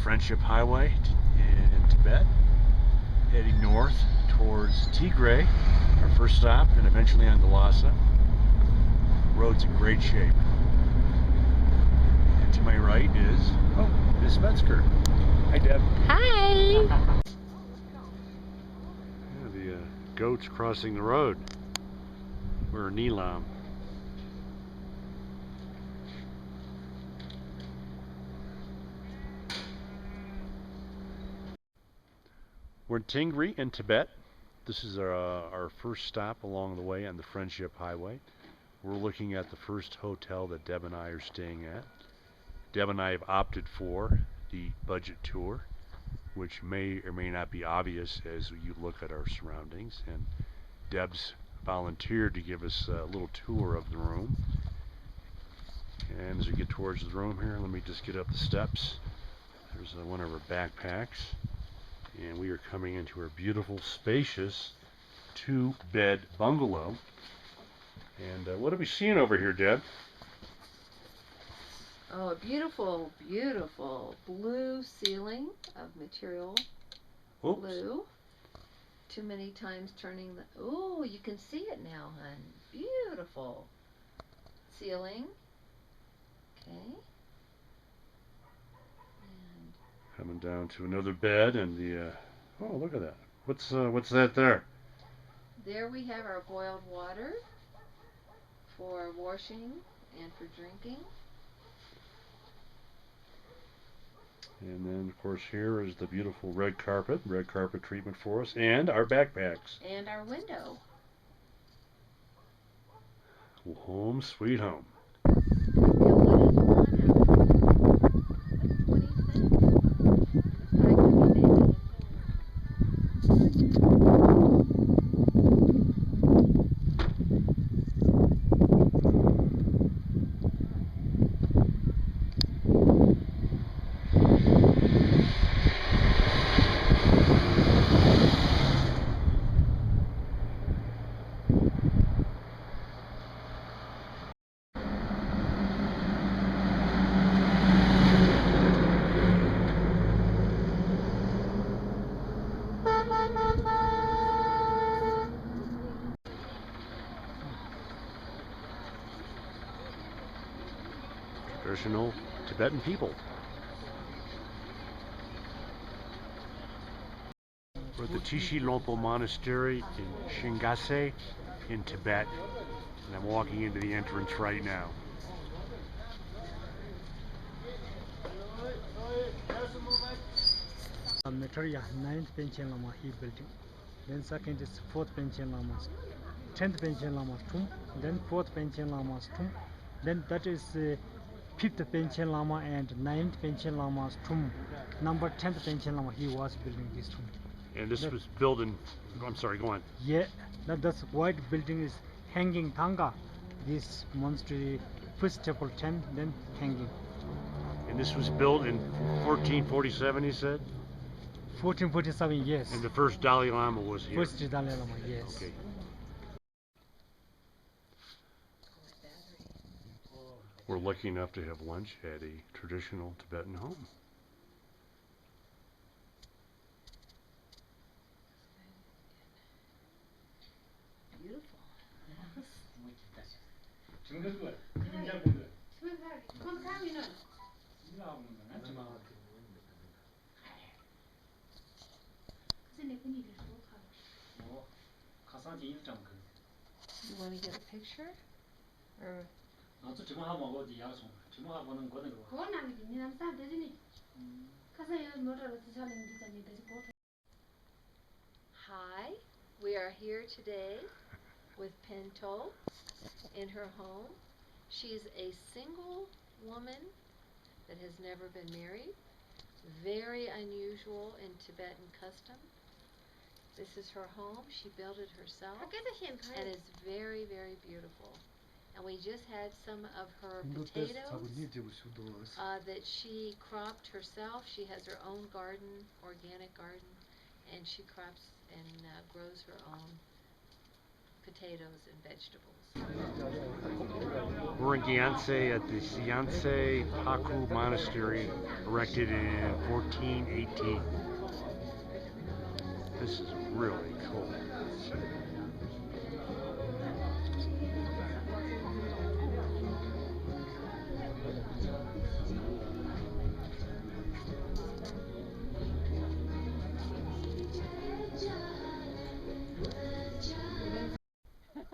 Friendship Highway in Tibet, heading north towards Tigray, our first stop, and eventually on to Lhasa. The road's in great shape. And to my right is, Miss Metzger. Hi, Deb. Hi! Yeah, the goats crossing the road. We're in Neelam. We're in Tingri in Tibet. This is our first stop along the way on the Friendship Highway. We're looking at the first hotel that Deb and I are staying at. Deb and I have opted for the budget tour, which may or may not be obvious as you look at our surroundings. And Deb's volunteered to give us a little tour of the room. And as we get towards the room here, let me just get up the steps. There's one of our backpacks. And we are coming into our beautiful, spacious, 2-bed bungalow. And what are we seeing over here, Deb? Oh, a beautiful, beautiful blue ceiling of material. Oops. Blue. Too many times turning the... Oh, you can see it now, hon. Beautiful. Ceiling. Okay. Coming down to another bed and the... oh, look at that. What's that there? There we have our boiled water for washing and for drinking. And then, of course, here is the beautiful red carpet treatment for us, and our backpacks. And our window. Home sweet home. Traditional Tibetan people. We're at the Tishi Lompo Monastery in Shingasei in Tibet, and I'm walking into the entrance right now. Material 9th Panchen Lama he building. Then second is 4th Panchen Lama's 10th Panchen Lama's tomb. Then 4th Panchen Lama's tomb. Then that is 5th Panchen Lama and 9th Panchen Lama's tomb. Number 10th Panchen Lama, he was building this tomb. And this was built in, I'm sorry, go on. Yeah, that's white building is hanging Thanga. This monastery, first temple 10, then hanging. And this was built in 1447, you said? 1447, yes. And the first Dalai Lama was here? First Dalai Lama, yes. Okay. We're lucky enough to have lunch at a traditional Tibetan home. Beautiful. You want to get a picture? Or hi, we are here today with Pinto in her home. She's a single woman that has never been married. Very unusual in Tibetan custom. This is her home. She built it herself, and it's very, very beautiful. And we just had some of her potatoes that she cropped herself. She has her own garden, organic garden, and she crops and grows her own potatoes and vegetables. We're in Gyantse at the Gyantse Paku Monastery, erected in 1418. This is really cool.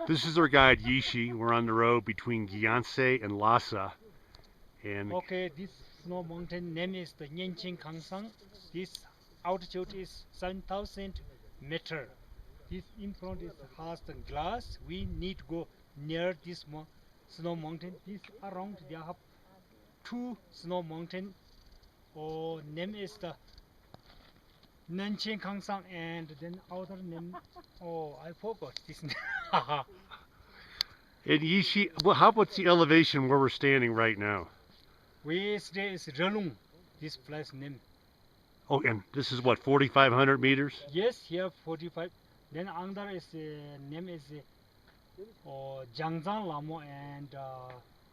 This is our guide Yishi. We're on the road between Gyantse and Lhasa. And Okay, this snow mountain name is the Nyenching Kangsang. This altitude is 7,000 meter. This in front is has the glass. We need to go near this snow mountain. This around they have two snow mountain. Or name is the Nyenching Kangsang, and then other name. Oh, I forgot this name. And Yishi, well, how about the elevation where we're standing right now? We stay is Relung, this place name. Oh, and this is what, 4,500 meters? Yes, here 45. Then under is name is Jiangzhang Lama and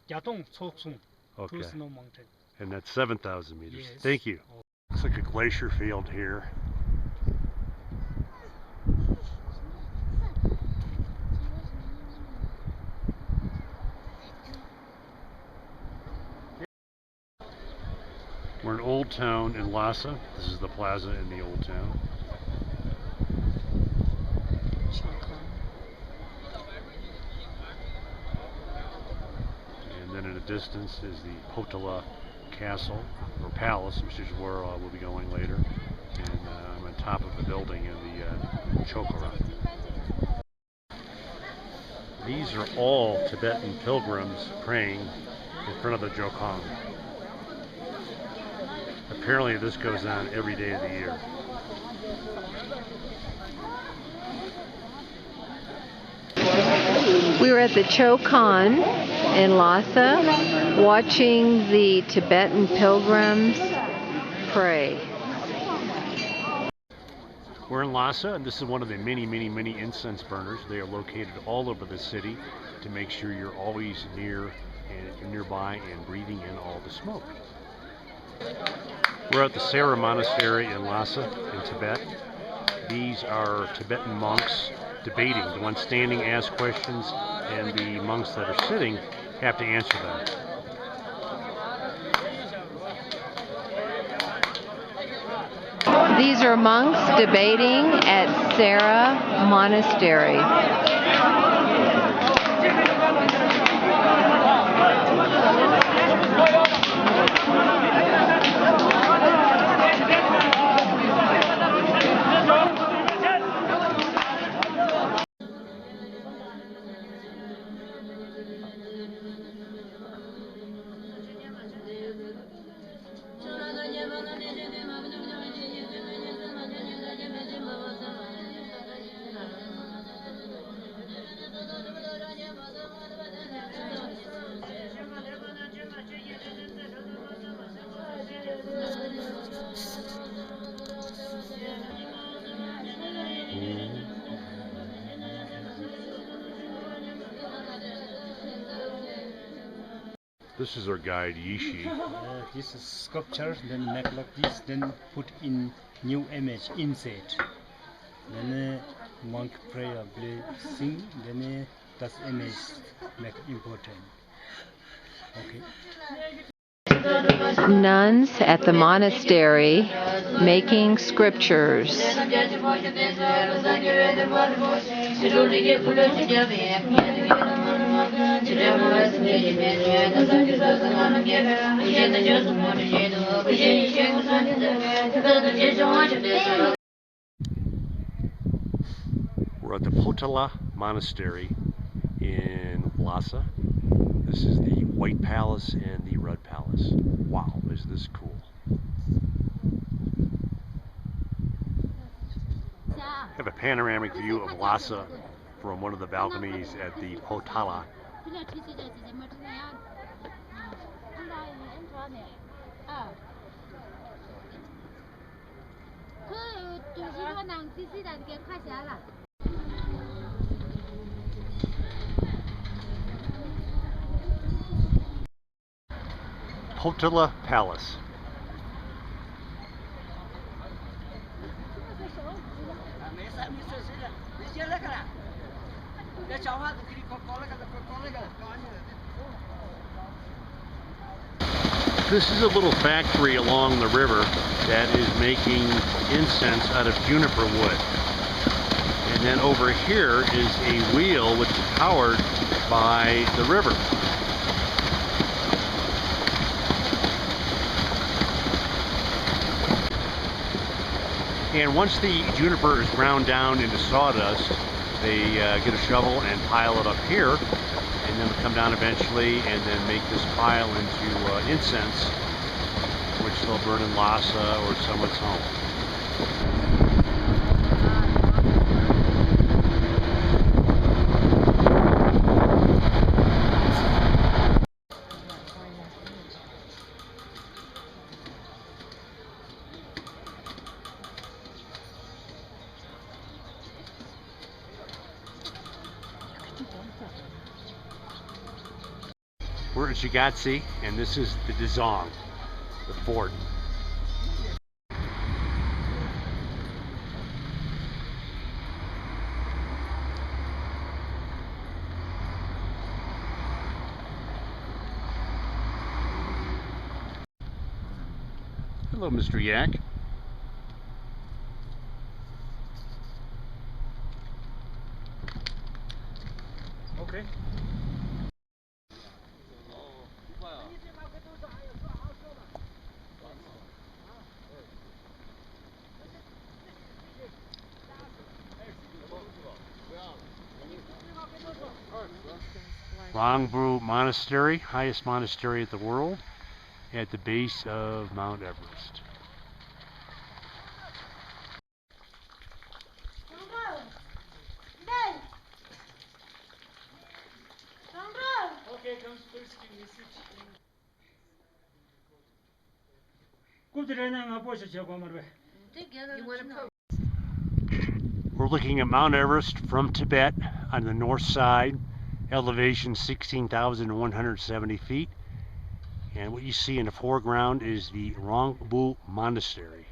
Gyatong Choksung, Okay. two snow mountain. And that's 7,000 meters. Yes. Thank you. Oh. Looks like a glacier field here. We're in Old Town in Lhasa. This is the plaza in the Old Town. And then in the distance is the Potala Castle, or Palace, which is where we'll be going later. And I'm on top of the building in the Chokora. These are all Tibetan pilgrims praying in front of the Jokong. Apparently this goes on every day of the year. We were at the Chokon in Lhasa watching the Tibetan pilgrims pray. We're in Lhasa, and this is one of the many incense burners. They are located all over the city to make sure you're always nearby and breathing in all the smoke. We're at the Sera Monastery in Lhasa in Tibet. These are Tibetan monks debating. The ones standing ask questions, and the monks that are sitting have to answer them. These are monks debating at Sera Monastery. This is our guide Yishi. This is sculpture, then make like this, then put in new image inside. Then monk prayer, play, sing, then that image make important. Okay. Nuns at the monastery making scriptures. We're at the Potala Monastery in Lhasa. This is the White Palace and the Red Palace. Wow, is this cool. I have a panoramic view of Lhasa from one of the balconies at the Potala. Potala Palace. This is a little factory along the river that is making incense out of juniper wood. And then over here is a wheel which is powered by the river. And once the juniper is ground down into sawdust, they get a shovel and pile it up here, and then come down eventually and then make this pile into incense, which they'll burn in Lhasa or someone's home. We're at Jigatsi, and this is the Dizong, the fort. Hello, Mr. Yak. Okay. Rongbuk monastery, highest monastery in the world, at the base of Mount Everest. We're looking at Mount Everest from Tibet on the north side, elevation 16,170 feet. And what you see in the foreground is the Rongbuk monastery.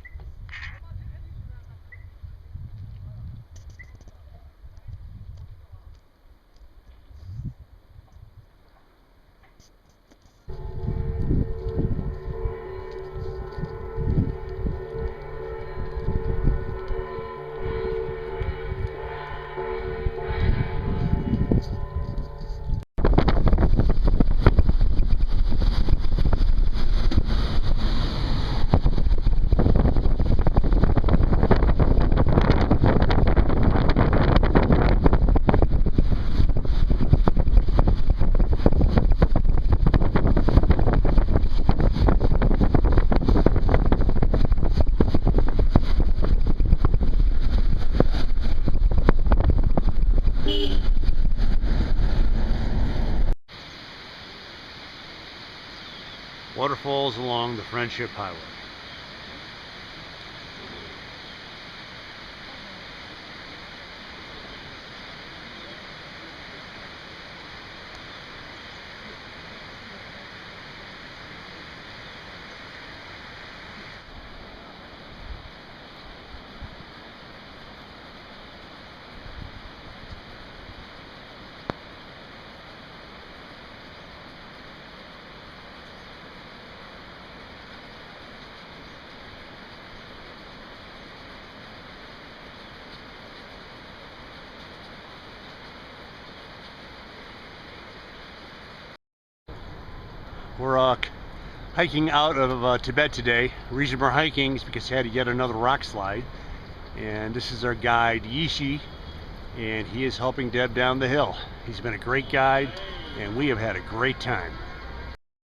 Waterfalls along the Friendship Highway. We're hiking out of Tibet today. The reason we're hiking is because we had yet another rock slide. And this is our guide, Yishi, and he is helping Deb down the hill. He's been a great guide, and we have had a great time.